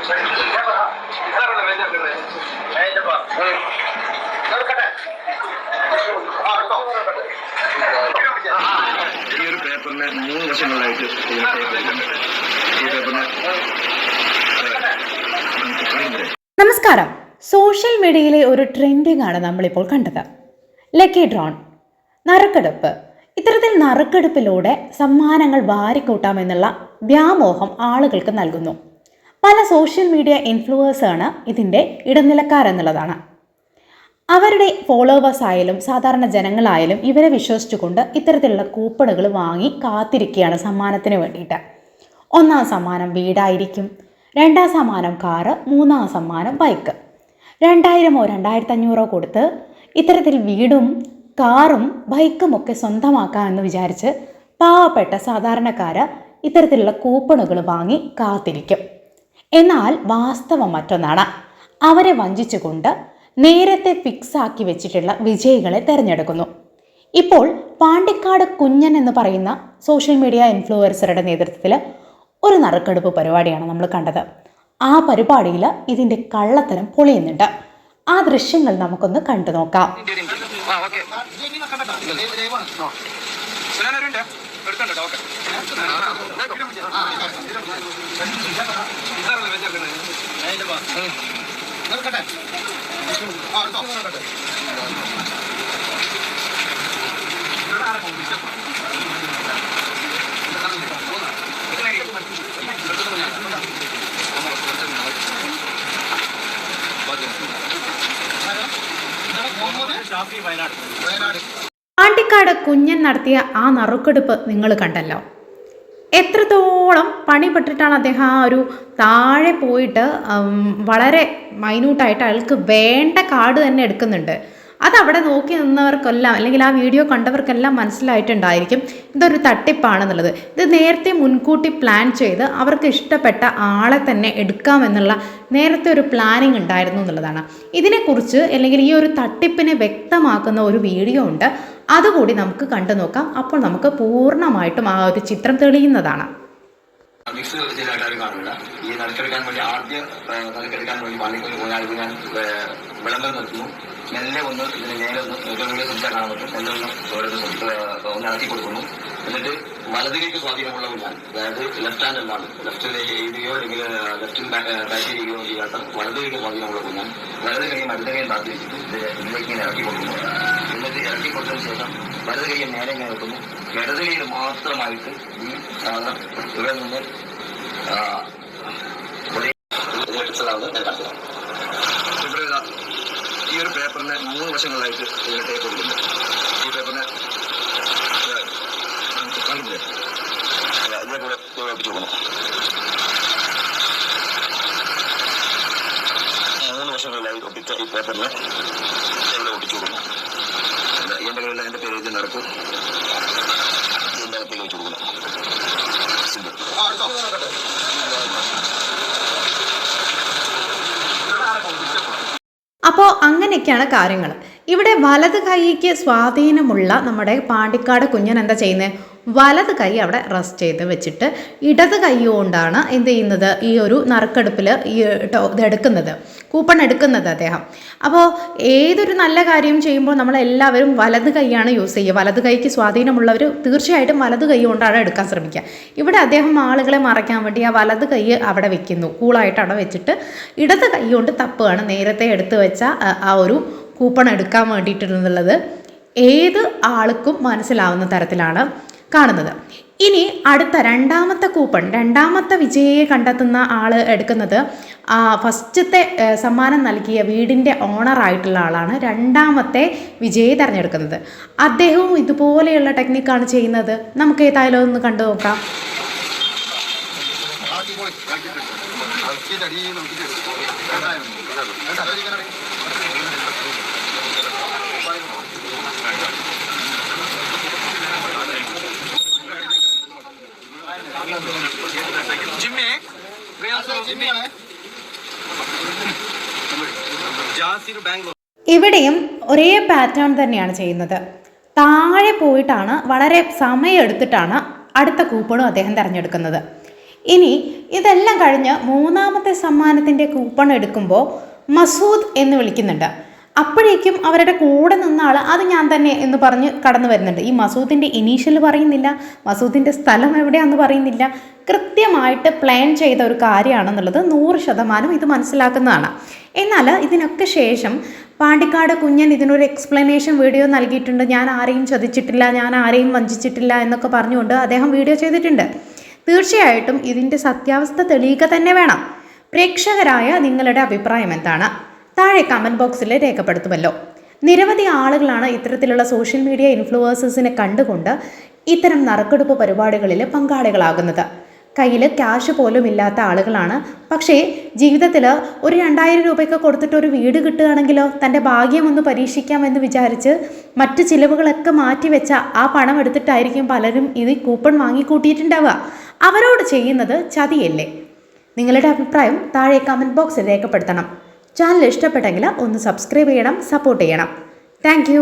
ഈ ഒരു പേപ്പറിന് 3 വശങ്ങളായിട്ട് നമസ്കാരം. സോഷ്യൽ മീഡിയയിലെ ഒരു ട്രെൻഡിങ് ആണ് നമ്മളിപ്പോൾ കണ്ടത്. ലക്കി ഡ്രോൺ, നറുക്കെടുപ്പ്. ഇത്തരത്തിൽ നറുക്കെടുപ്പിലൂടെ സമ്മാനങ്ങൾ വാരിക്കൂട്ടാമെന്നുള്ള വ്യാമോഹം ആളുകൾക്ക് നൽകുന്നു. പല സോഷ്യൽ മീഡിയ ഇൻഫ്ലുവൻസേഴ്സാണ് ഇതിൻ്റെ ഇടനിലക്കാരെന്നുള്ളതാണ്. അവരുടെ ഫോളോവേഴ്സ് ആയാലും സാധാരണ ജനങ്ങളായാലും ഇവരെ വിശ്വസിച്ചുകൊണ്ട് ഇത്തരത്തിലുള്ള കൂപ്പണുകൾ വാങ്ങി കാത്തിരിക്കുകയാണ് സമ്മാനത്തിന് വേണ്ടിയിട്ട്. 1ാം സമ്മാനം വീടായിരിക്കും, 2ാം സമ്മാനം കാറ്, 3ാം സമ്മാനം ബൈക്ക്. 2000 2500 കൊടുത്ത് ഇത്തരത്തിൽ വീടും കാറും ബൈക്കും ഒക്കെ സ്വന്തമാക്കാമെന്ന് വിചാരിച്ച് പാവപ്പെട്ട സാധാരണക്കാർ ഇത്തരത്തിലുള്ള കൂപ്പണുകൾ വാങ്ങി കാത്തിരിക്കും. എന്നാൽ വാസ്തവം മറ്റൊന്നാണ്. അവരെ വഞ്ചിച്ചുകൊണ്ട് നേരത്തെ ഫിക്സാക്കി വെച്ചിട്ടുള്ള വിജയികളെ തിരഞ്ഞെടുക്കുന്നു. ഇപ്പോൾ പാണ്ടിക്കാട് കുഞ്ഞൻ എന്ന് പറയുന്ന സോഷ്യൽ മീഡിയ ഇൻഫ്ലുവൻസറുടെ നേതൃത്വത്തിൽ ഒരു നറുക്കെടുപ്പ് പരിപാടിയാണ് നമ്മൾ കണ്ടത്. ആ പരിപാടിയിൽ ഇതിൻ്റെ കള്ളത്തരം പൊളിയുന്നുണ്ട്. ആ ദൃശ്യങ്ങൾ നമുക്കൊന്ന് കണ്ടു നോക്കാം. പാണ്ടിക്കാട് കുഞ്ഞൻ നടത്തിയ ആ നറുക്കെടുപ്പ് നിങ്ങൾ കണ്ടല്ലോ. എത്രത്തോളം പണിപ്പെട്ടിട്ടാണ് അദ്ദേഹം ആ ഒരു താഴെ പോയിട്ട് വളരെ മൈന്യൂട്ടായിട്ട് അയാൾക്ക് വേണ്ട കാർഡ് തന്നെ എടുക്കുന്നുണ്ട്. അതവിടെ നോക്കി നിന്നവർക്കെല്ലാം അല്ലെങ്കിൽ ആ വീഡിയോ കണ്ടവർക്കെല്ലാം മനസ്സിലായിട്ടുണ്ടായിരിക്കും ഇതൊരു തട്ടിപ്പാണെന്നുള്ളത്. ഇത് നേരത്തെ മുൻകൂട്ടി പ്ലാൻ ചെയ്ത് അവർക്ക് ഇഷ്ടപ്പെട്ട ആളെ തന്നെ എടുക്കാമെന്നുള്ള നേരത്തെ ഒരു പ്ലാനിങ് ഉണ്ടായിരുന്നു എന്നുള്ളതാണ്. ഇതിനെക്കുറിച്ച് അല്ലെങ്കിൽ ഈ ഒരു തട്ടിപ്പിനെ വ്യക്തമാക്കുന്ന ഒരു വീഡിയോ ഉണ്ട്. അതുകൂടി നമുക്ക് കണ്ടു നോക്കാം. അപ്പോൾ നമുക്ക് പൂർണ്ണമായിട്ടും ആ ഒരു ചിത്രം തെളിയുന്നതാണ്. മിക്സ് ചില ആൾക്കാരും കാണില്ല. ഈ നറുക്കെടുക്കാൻ വേണ്ടി നറുക്കെടുക്കാൻ വേണ്ടി പള്ളിക്കൊന്ന് പോയാൽ ഞാൻ വിളംബരം നിർത്തുന്നു. മെല്ലെ ഒന്ന് ഇതിന് നേരെ ഒന്ന് ഏറ്റവും കൂടുതൽ സംസാരം കാണാൻ പറ്റും. മെല്ലെ ഒന്ന് ഇറക്കി കൊടുക്കുന്നു. എന്നിട്ട് വലതിലേക്ക് സ്വാധീനമുള്ളവർ ഞാൻ, അതായത് ലെഫ്റ്റ് ഹാൻഡ് എന്നാണ്, ലെഫ്റ്റിലേക്ക് എഴുതുകയോ അല്ലെങ്കിൽ ലെഫ്റ്റിൽ ബാക്ക് ചെയ്യുകയോ ചെയ്യാത്ത വലതിലേക്ക് സ്വാധീനമുള്ള ഞാൻ വലത് കൈ മരുന്ന് കൈയും താത്തിരിച്ചിട്ട് ഇതിലേക്ക് ഇങ്ങനെ ഇറക്കി കൊടുക്കുന്നു. എന്നിട്ട് ഇറക്കി കൊടുത്തതിന് ശേഷം വലത് കൈ നേരെ ഇങ്ങനെ വെക്കുന്നു. ഇടത് കൈയിൽ മാത്രമായിട്ട് ഈ സാധനം ഇവിടെ നിന്ന് ഇവിടെ ഈ ഒരു പേപ്പറിന് 3 വശങ്ങളായിട്ട് ഇതിന് ടേപ്പ് കൊടുക്കുന്നു. ഈ പേപ്പറിന് കണ്ടില്ലേ, ഇതേപോലെ ഒട്ടിച്ചു കൊടുക്കണം. 3 വശങ്ങളിലായി ഒട്ടിച്ച ഈ പേപ്പറിന് ഇവിടെ ഒട്ടിച്ചു കൊടുക്കണം. എന്റെ കയ്യിൽ എന്റെ പേര് എഴുതി നടക്കും. ഇതിന്റെ അകത്തേക്ക് വെച്ചു കൊടുക്കണം. അപ്പോൾ അങ്ങനെയൊക്കെയാണ് കാര്യങ്ങൾ. ഇവിടെ വലത് കൈക്ക് സ്വാധീനമുള്ള നമ്മുടെ പാണ്ടിക്കാട് കുഞ്ഞൻ എന്താ ചെയ്യുന്നത്? വലത് കൈ അവിടെ റെസ്റ്റ് ചെയ്ത് വെച്ചിട്ട് ഇടത് കൈ കൊണ്ടാണ് എന്ത് ചെയ്യുന്നത്? ഈ ഒരു നറുക്കെടുപ്പിൽ ഇതെടുക്കുന്നത്, കൂപ്പൺ എടുക്കുന്നത് അദ്ദേഹം. അപ്പോൾ ഏതൊരു നല്ല കാര്യം ചെയ്യുമ്പോൾ നമ്മളെല്ലാവരും വലത് കൈയാണ് യൂസ് ചെയ്യുക. വലത് കൈക്ക് സ്വാധീനമുള്ളവർ തീർച്ചയായിട്ടും വലത് കൈ കൊണ്ടാണ് എടുക്കാൻ ശ്രമിക്കുക. ഇവിടെ അദ്ദേഹം ആളുകളെ മറയ്ക്കാൻ വേണ്ടി ആ വലത് കൈ അവിടെ വെക്കുന്നു, കൂളായിട്ട് അവിടെ വെച്ചിട്ട് ഇടത് കൈ കൊണ്ട് തപ്പുകയാണ്. നേരത്തെ എടുത്തു വെച്ച ആ ഒരു കൂപ്പൺ എടുക്കാൻ വേണ്ടിയിട്ടുള്ളത് ഏത് ആൾക്കും മനസ്സിലാവുന്ന തരത്തിലാണ് കാണുന്നത്. ഇനി അടുത്ത 2ാമത്തെ കൂപ്പൺ, 2ാമത്തെ വിജയിയെ കണ്ടെത്തുന്ന ആൾ എടുക്കുന്നത് ഫസ്റ്റത്തെ സമ്മാനം നൽകിയ വീടിൻ്റെ ഓണറായിട്ടുള്ള ആളാണ് 2ാമത്തെ വിജയിയെ തിരഞ്ഞെടുക്കുന്നത്. അദ്ദേഹവും ഇതുപോലെയുള്ള ടെക്നിക്കാണ് ചെയ്യുന്നത്. നമുക്ക് ഏതായാലും ഒന്ന് കണ്ടു നോക്കാം. ഇവിടെയും ഒരേ പാറ്റേൺ തന്നെയാണ് ചെയ്യുന്നത്. താഴെ പോയിട്ടാണ് വളരെ സമയമെടുത്തിട്ടാണ് അടുത്ത കൂപ്പണും അദ്ദേഹം തിരഞ്ഞെടുക്കുന്നത്. ഇനി ഇതെല്ലാം കഴിഞ്ഞ് മൂന്നാമത്തെ സമ്മാനത്തിൻ്റെ കൂപ്പൺ എടുക്കുമ്പോൾ മസൂദ് എന്ന് വിളിക്കുന്നുണ്ട്. അപ്പോഴേക്കും അവരുടെ കൂടെ നിന്ന ആൾ അത് ഞാൻ തന്നെ എന്ന് പറഞ്ഞ് കടന്നു വരുന്നുണ്ട്. ഈ മസൂദിൻ്റെ ഇനീഷ്യൽ പറയുന്നില്ല, മസൂദിൻ്റെ സ്ഥലം എവിടെയാണെന്ന് പറയുന്നില്ല. കൃത്യമായിട്ട് പ്ലാൻ ചെയ്ത ഒരു കാര്യമാണെന്നുള്ളത് 100% ഇത് മനസ്സിലാക്കുന്നതാണ്. എന്നാൽ ഇതിനൊക്കെ ശേഷം പാണ്ടിക്കാട് കുഞ്ഞൻ ഇതിനൊരു എക്സ്പ്ലനേഷൻ വീഡിയോ നൽകിയിട്ടുണ്ട്. ഞാൻ ആരെയും ചതിച്ചിട്ടില്ല, ഞാൻ ആരെയും വഞ്ചിച്ചിട്ടില്ല എന്നൊക്കെ പറഞ്ഞുകൊണ്ട് അദ്ദേഹം വീഡിയോ ചെയ്തിട്ടുണ്ട്. തീർച്ചയായിട്ടും ഇതിൻ്റെ സത്യാവസ്ഥ തെളിയിക്കുക തന്നെ വേണം. പ്രേക്ഷകരായ നിങ്ങളുടെ അഭിപ്രായം എന്താണ്? താഴെ കമൻറ്റ് ബോക്സിൽ രേഖപ്പെടുത്തുമല്ലോ. നിരവധി ആളുകളാണ് ഇത്തരത്തിലുള്ള സോഷ്യൽ മീഡിയ ഇൻഫ്ലുവൻസേഴ്സിനെ കണ്ടുകൊണ്ട് ഇത്തരം നറുക്കെടുപ്പ് പരിപാടികളിൽ പങ്കാളികളാകുന്നത്. കയ്യിൽ ക്യാഷ് പോലും ഇല്ലാത്ത ആളുകളാണ്. പക്ഷേ ജീവിതത്തിൽ ഒരു 2000 രൂപയൊക്കെ കൊടുത്തിട്ട് ഒരു വീട് കിട്ടുകയാണെങ്കിലോ, തൻ്റെ ഭാഗ്യമൊന്ന് പരീക്ഷിക്കാമെന്ന് വിചാരിച്ച് മറ്റ് ചിലവുകളൊക്കെ മാറ്റിവെച്ച ആ പണം എടുത്തിട്ടായിരിക്കും പലരും ഇത് കൂപ്പൺ വാങ്ങിക്കൂട്ടിയിട്ടുണ്ടാവുക. അവരോട് ചെയ്യുന്നത് ചതിയല്ലേ? നിങ്ങളുടെ അഭിപ്രായം താഴെ കമൻറ്റ് ബോക്സിൽ രേഖപ്പെടുത്തണം. ചാനൽ ഇഷ്ടപ്പെട്ടെങ്കിൽ ഒന്ന് സബ്സ്ക്രൈബ് ചെയ്യണം, സപ്പോർട്ട് ചെയ്യണം. താങ്ക്